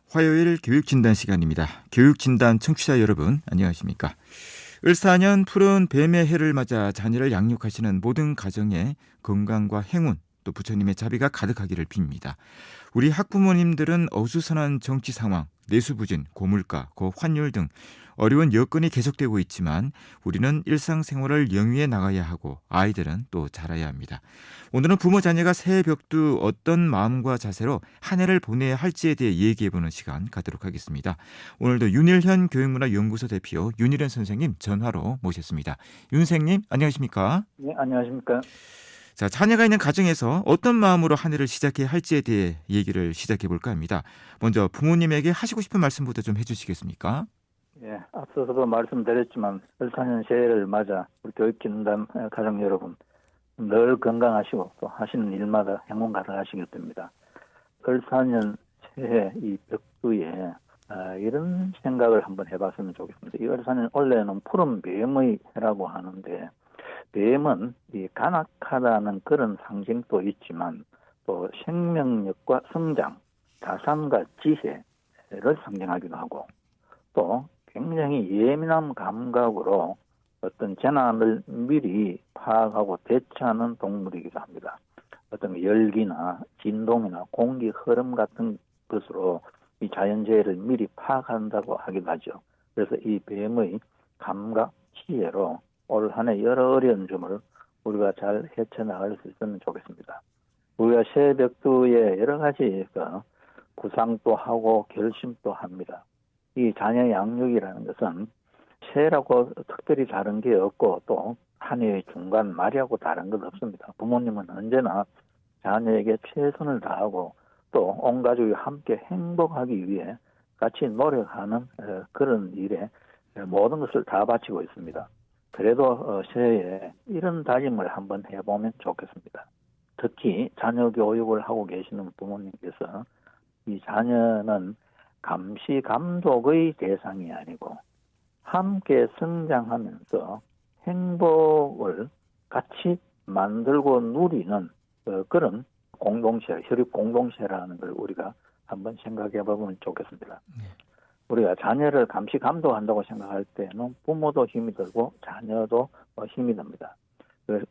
화요일 교육진단 시간입니다. 교육진단 청취자 여러분 안녕하십니까? 을사년 푸른 뱀의 해를 맞아 자녀를 양육하시는 모든 가정에 건강과 행운 또 부처님의 자비가 가득하기를 빕니다. 우리 학부모님들은 어수선한 정치 상황, 내수부진, 고물가, 고환율 등 어려운 여건이 계속되고 있지만 우리는 일상생활을 영위해 나가야 하고 아이들은 또 자라야 합니다. 오늘은 부모 자녀가 새해 벽두 어떤 마음과 자세로 한 해를 보내야 할지에 대해 얘기해보는 시간 갖도록 하겠습니다. 오늘도 윤일현 교육문화연구소 대표 윤일현 선생님 전화로 모셨습니다. 윤 선생님 안녕하십니까? 네, 안녕하십니까. 자, 자녀가 있는 가정에서 어떤 마음으로 한 해를 시작해야 할지에 대해 얘기를 시작해 볼까 합니다. 먼저 부모님에게 하시고 싶은 말씀부터 좀 해주시겠습니까? 예, 앞서서도 말씀드렸지만 을사년 새해를 맞아 우리 교육진단 가족 여러분 늘 건강하시고 또 하시는 일마다 행운 가득하시길 빕니다. 을사년 새해 이 벽두에 이런 생각을 한번 해봤으면 좋겠습니다. 이 을사년 원래는 푸른 뱀의 해라고 하는데 뱀은 이 간악하다는 그런 상징도 있지만 또 생명력과 성장, 자산과 지혜를 상징하기도 하고 또 굉장히 예민한 감각으로 어떤 재난을 미리 파악하고 대처하는 동물이기도 합니다. 어떤 열기나 진동이나 공기 흐름 같은 것으로 이 자연재해를 미리 파악한다고 하기도 하죠. 그래서 이 뱀의 감각, 지혜로 올 한 해 여러 어려운 점을 우리가 잘 헤쳐나갈 수 있으면 좋겠습니다. 우리가 새벽두에 여러 가지 구상도 하고 결심도 합니다. 이 자녀 양육이라는 것은 새해라고 특별히 다른 게 없고 또 한 해의 중간 말이하고 다른 건 없습니다. 부모님은 언제나 자녀에게 최선을 다하고 또 온 가족이 함께 행복하기 위해 같이 노력하는 그런 일에 모든 것을 다 바치고 있습니다. 그래도 새해에 이런 다짐을 한번 해보면 좋겠습니다. 특히 자녀 교육을 하고 계시는 부모님께서 이 자녀는 감시 감독의 대상이 아니고 함께 성장하면서 행복을 같이 만들고 누리는 그런 공동체, 혈육 공동체라는 걸 우리가 한번 생각해 보면 좋겠습니다. 우리가 자녀를 감시 감독한다고 생각할 때는 부모도 힘이 들고 자녀도 힘이 듭니다.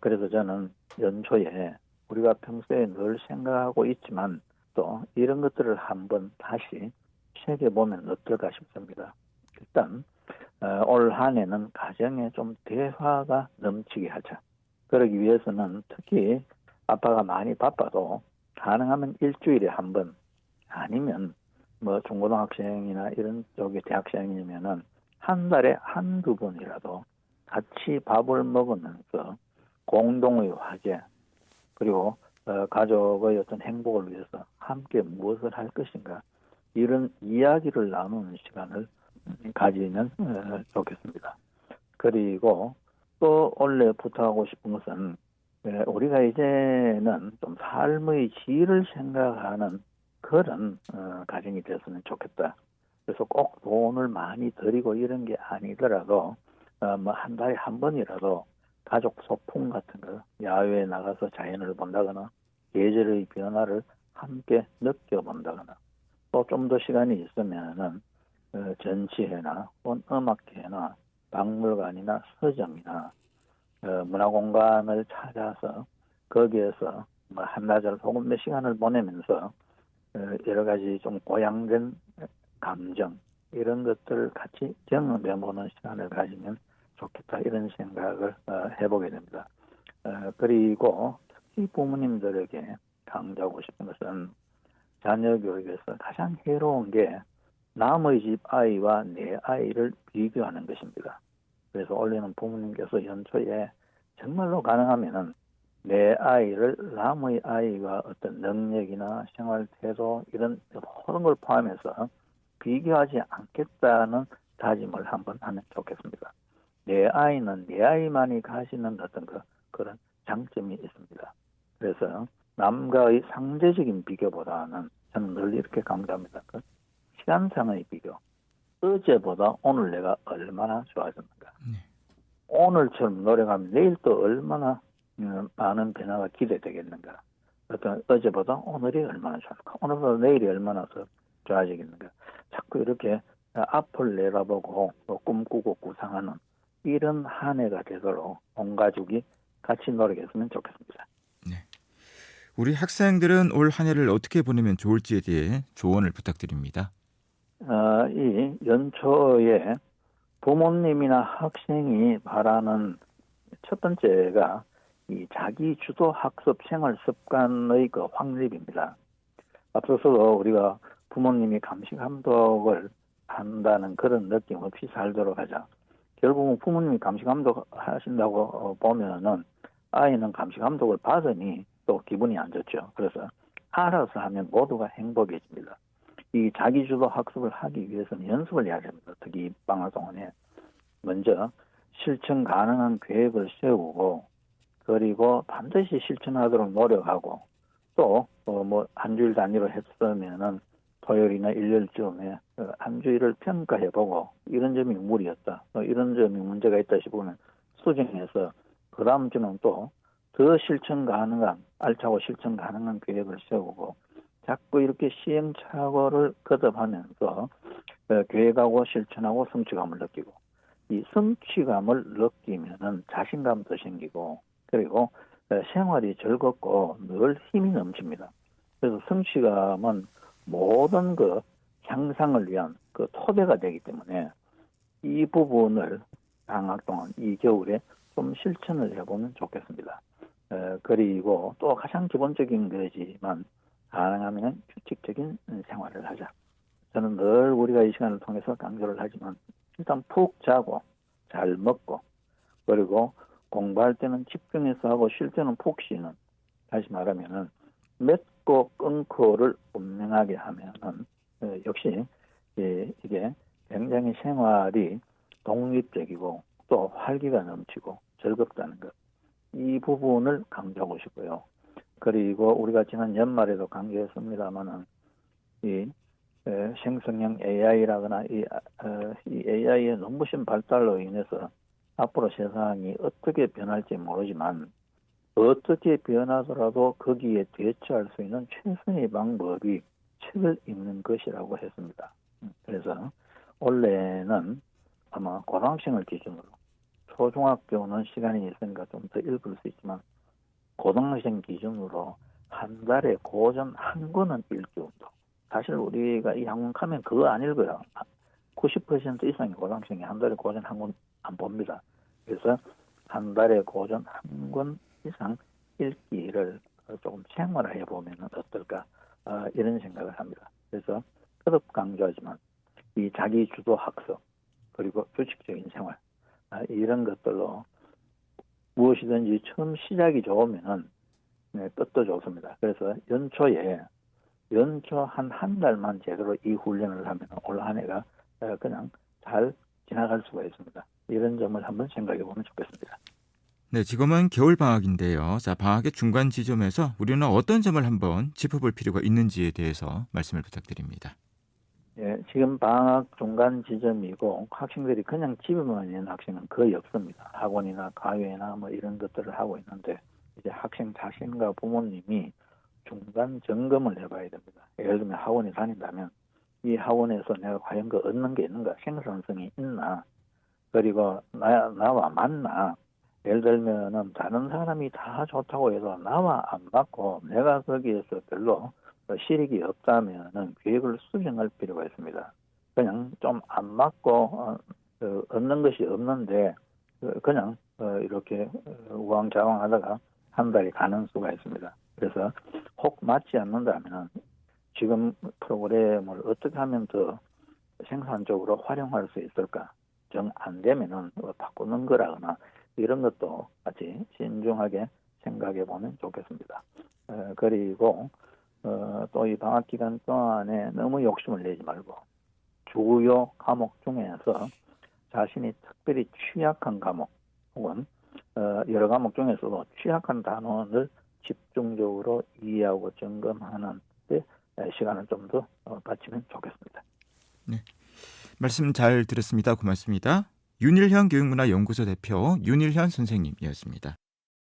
그래서 저는 연초에 우리가 평소에 늘 생각하고 있지만 또 이런 것들을 한번 다시 새겨보면 어떨까 싶습니다. 일단 올 한 해는 가정에 좀 대화가 넘치게 하자. 그러기 위해서는 특히 아빠가 많이 바빠도 가능하면 일주일에 한 번 아니면 중고등학생이나 이런 쪽의 대학생이면은 한 달에 한두 번이라도 같이 밥을 먹으면서 공동의 화제 그리고 가족의 어떤 행복을 위해서 함께 무엇을 할 것인가 이런 이야기를 나누는 시간을 가지면 좋겠습니다. 그리고 또 원래 부탁하고 싶은 것은 우리가 이제는 좀 삶의 질을 생각하는 그런 가정이 됐으면 좋겠다. 그래서 꼭 돈을 많이 들이고 이런 게 아니더라도 한 달에 한 번이라도 가족 소풍 같은 거 야외에 나가서 자연을 본다거나 계절의 변화를 함께 느껴본다거나 또 좀 더 시간이 있으면은 전시회나 음악회나 박물관이나 서점이나 문화공간을 찾아서 거기에서 한나절 혹은 몇 시간을 보내면서 여러 가지 좀 고양된 감정 이런 것들을 같이 경험해보는 시간을 가지면 좋겠다 이런 생각을 해보게 됩니다. 그리고 특히 부모님들에게 강조하고 싶은 것은 자녀 교육에서 가장 해로운 게 남의 집 아이와 내 아이를 비교하는 것입니다. 그래서 올해는 부모님께서 연초에 정말로 가능하면은 내 아이를 남의 아이와 어떤 능력이나 생활 태도 이런 모든 걸 포함해서 비교하지 않겠다는 다짐을 한번 하면 좋겠습니다. 내 아이는 내 아이만이 가지는 어떤 그런 장점이 있습니다. 그래서 남과의 상대적인 비교보다는 저는 늘 이렇게 강조합니다. 시간상의 비교. 어제보다 오늘 내가 얼마나 좋아졌는가. 오늘처럼 노력하면 내일 또 얼마나 많은 변화가 기대되겠는가. 어떤 어제보다 오늘이 얼마나 좋을까. 오늘보다 내일이 얼마나 더 좋아지겠는가. 자꾸 이렇게 앞을 내다보고 또 꿈꾸고 구상하는 이런 한 해가 되도록 온 가족이 같이 노력했으면 좋겠습니다. 네. 우리 학생들은 올 한 해를 어떻게 보내면 좋을지에 대해 조언을 부탁드립니다. 이 연초에 부모님이나 학생이 바라는 첫 번째가 이 자기 주도 학습 생활 습관의 그 확립입니다. 앞서서도 우리가 부모님이 감시 감독을 한다는 그런 느낌 없이 살도록 하자. 결국은 부모님이 감시 감독 하신다고 보면은 아이는 감시 감독을 받으니 또 기분이 안 좋죠. 그래서 알아서 하면 모두가 행복해집니다. 이 자기주도 학습을 하기 위해서는 연습을 해야 됩니다. 특히 방학 동안에 먼저 실천 가능한 계획을 세우고 그리고 반드시 실천하도록 노력하고 또 뭐 한 주일 단위로 했으면은 토요일이나 일요일쯤에 한 주일을 평가해보고 이런 점이 무리였다, 이런 점이 문제가 있다 싶으면 수정해서 그 다음 주는 또 더 실천 가능한 알차고 실천 가능한 계획을 세우고 자꾸 이렇게 시행착오를 거듭하면서 계획하고 실천하고 성취감을 느끼고 이 성취감을 느끼면은 자신감도 생기고 그리고 생활이 즐겁고 늘 힘이 넘칩니다. 그래서 성취감은 모든 그 향상을 위한 그 토대가 되기 때문에 이 부분을 방학 동안 이 겨울에 좀 실천을 해보면 좋겠습니다. 그리고 또 가장 기본적인 거지만 가능하면 규칙적인 생활을 하자. 저는 늘 우리가 이 시간을 통해서 강조를 하지만 일단 푹 자고 잘 먹고 그리고 공부할 때는 집중해서 하고 쉴 때는 푹 쉬는, 다시 말하면은 맺고 끊고를 분명하게 하면은 역시 이게 굉장히 생활이 독립적이고 또 활기가 넘치고 즐겁다는 것, 이 부분을 강조하고 싶고요. 그리고 우리가 지난 연말에도 강조했습니다마는 이 생성형 AI라거나 이 AI의 눈부신 발달로 인해서 앞으로 세상이 어떻게 변할지 모르지만 어떻게 변하더라도 거기에 대처할 수 있는 최선의 방법이 책을 읽는 것이라고 했습니다. 그래서 원래는 아마 고등학생을 기준으로, 초중학교는 시간이 있으니까 좀 더 읽을 수 있지만 고등학생 기준으로 한 달에 고전 한 권은 읽기 운동. 사실 우리가 이 학원 가면 그거 안 읽어요. 90% 이상의 고등학생이 한 달에 고전 한 권 안 봅니다. 그래서 한 달에 고전 한 권 이상 읽기를 조금 생활화해 보면 어떨까, 이런 생각을 합니다. 그래서 거듭 강조하지만 이 자기 주도 학습 그리고 규칙적인 생활, 이런 것들로 무엇이든지 처음 시작이 좋으면은 끝도 좋습니다. 그래서 연초 한 달만 제대로 이 훈련을 하면 올 한 해가 그냥 잘 지나갈 수가 있습니다. 이런 점을 한번 생각해 보면 좋겠습니다. 네, 지금은 겨울 방학인데요. 자, 방학의 중간 지점에서 우리는 어떤 점을 한번 짚어볼 필요가 있는지에 대해서 말씀을 부탁드립니다. 예, 지금 방학 중간 지점이고 학생들이 그냥 집에만 있는 학생은 거의 없습니다. 학원이나 과외나 뭐 이런 것들을 하고 있는데 이제 학생 자신과 부모님이 중간 점검을 해봐야 됩니다. 예를 들면 학원에 다닌다면 이 학원에서 내가 과연 그 얻는 게 있는가, 생산성이 있나, 그리고 나와 맞나. 예를 들면은 다른 사람이 다 좋다고 해서 나와 안 맞고 내가 거기에서 별로 실익이 없다면은 계획을 수정할 필요가 있습니다. 그냥 좀 안 맞고 얻는 것이 없는데 그냥 이렇게 우왕좌왕하다가 한 달이 가는 수가 있습니다. 그래서 혹 맞지 않는다면은 지금 프로그램을 어떻게 하면 더 생산적으로 활용할 수 있을까? 정 안 되면은 바꾸는 거라거나 이런 것도 같이 신중하게 생각해 보면 좋겠습니다. 그리고 또 이 방학 기간 동안에 너무 욕심을 내지 말고 주요 과목 중에서 자신이 특별히 취약한 과목 혹은 여러 과목 중에서도 취약한 단원을 집중적으로 이해하고 점검하는 데 시간을 좀 더 바치면 좋겠습니다. 네, 말씀 잘 들었습니다. 고맙습니다. 윤일현 교육문화연구소 대표 윤일현 선생님이었습니다.